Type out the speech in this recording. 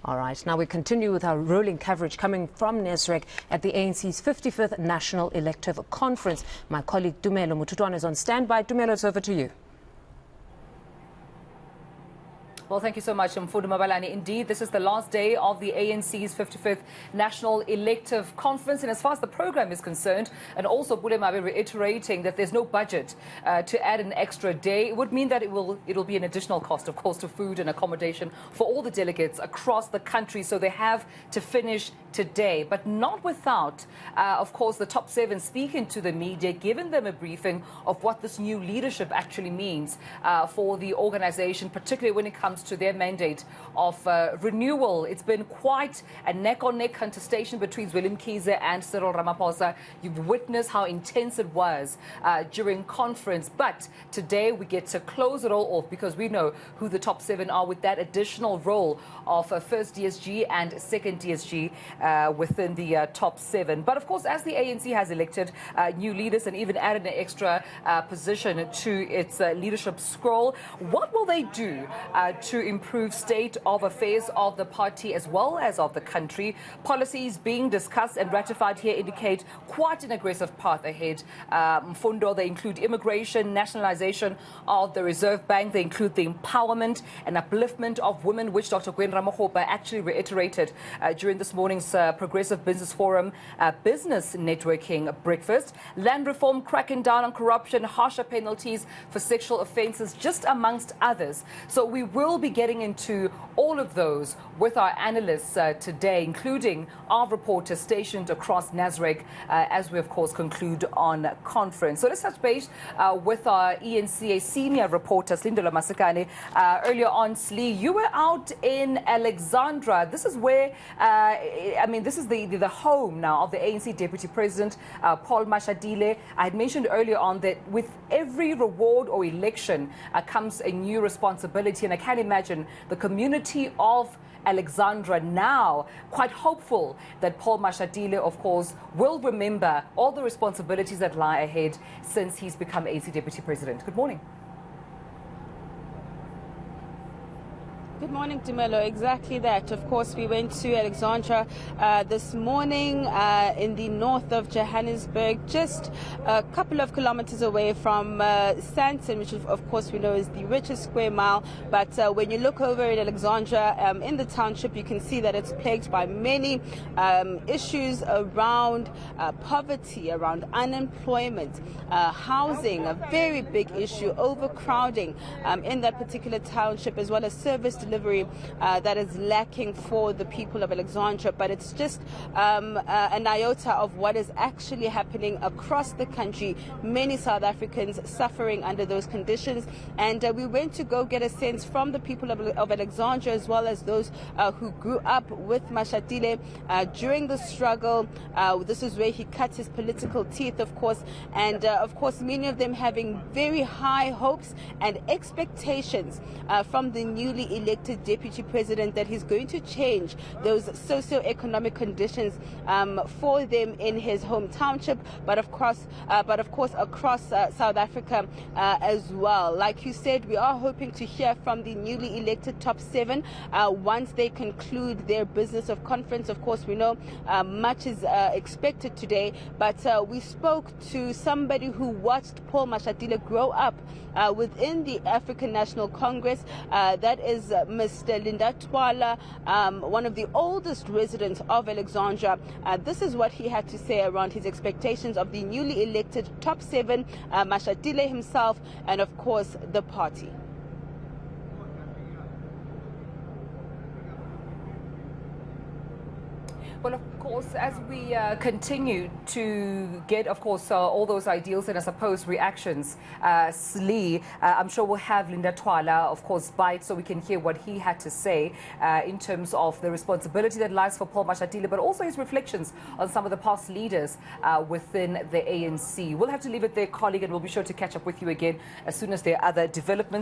All right, now we continue with our rolling coverage coming from Nasrec at the ANC's 55th National Elective Conference. My colleague Silindelo Masikane is on standby. Silindelo, it's over to you. Well, thank you so much, Mfundo Mabalani. Indeed, this is the last day of the ANC's 55th National Elective Conference. And as far as the program is concerned, and also Bulemabe reiterating that there's no budget to add an extra day, it would mean that it'll be an additional cost, of course, to food and accommodation for all the delegates across the country. So they have to finish today, but not without, of course, the top 7 speaking to the media, giving them a briefing of what this new leadership actually means for the organization, particularly when it comes to their mandate of renewal. It's been quite a neck-on-neck contestation between Willem Kiezer and Cyril Ramaphosa. You've witnessed how intense it was during conference, but today we get to close it all off because we know who the top 7 are, with that additional role of first DSG and second DSG within the top 7. But of course, as the ANC has elected new leaders and even added an extra position to its leadership scroll, what will they do to improve state of affairs of the party as well as of the country? Policies being discussed and ratified here indicate quite an aggressive path ahead. Mfundo, they include immigration, nationalization of the Reserve Bank, they include the empowerment and upliftment of women, which Dr. Gwen Ramokgopa actually reiterated during this morning's Progressive Business Forum business networking breakfast. Land reform, cracking down on corruption, harsher penalties for sexual offences, just amongst others. So we will be getting into all of those with our analysts today, including our reporters stationed across Nasrec as we, of course, conclude on conference. So let's touch base with our eNCA senior reporter, Silindelo Masikane. Earlier on, Slee, you were out in Alexandra. This is where, this is the home now of the ANC Deputy President, Paul Mashatile. I had mentioned earlier on that with every reward or election comes a new responsibility, and I can imagine the community of Alexandra now quite hopeful that Paul Mashatile, of course, will remember all the responsibilities that lie ahead since he's become ANC Deputy President. Good morning. Good morning, Dumelo. Exactly that. Of course, we went to Alexandra this morning in the north of Johannesburg, just a couple of kilometers away from Sandton, which of course we know is the richest square mile. But when you look over at Alexandra in the township, you can see that it's plagued by many issues around poverty, around unemployment, housing, a very big issue, overcrowding in that particular township, as well as service delivery that is lacking for the people of Alexandra. But it's just an iota of what is actually happening across the country. Many South Africans suffering under those conditions, and we went to go get a sense from the people of Alexandra, as well as those who grew up with Mashatile during the struggle. This is where he cut his political teeth, of course, and of course many of them having very high hopes and expectations from the newly elected Deputy President that he's going to change those socio-economic conditions for them in his home township, but of course across South Africa as well. Like you said, we are hoping to hear from the newly elected top 7 once they conclude their business of conference. Of course, we know much is expected today, but we spoke to somebody who watched Paul Mashatile grow up within the African National Congress. That is Mr. Linda Twala, one of the oldest residents of Alexandra. This is what he had to say around his expectations of the newly elected top 7, Mashatile himself, and of course the party. Well, of course, as we continue to get, of course, all those ideals and, I suppose, reactions, Slee, I'm sure we'll have Linda Twala, of course, bite so we can hear what he had to say in terms of the responsibility that lies for Paul Mashatile, but also his reflections on some of the past leaders within the ANC. We'll have to leave it there, colleague, and we'll be sure to catch up with you again as soon as there are other developments.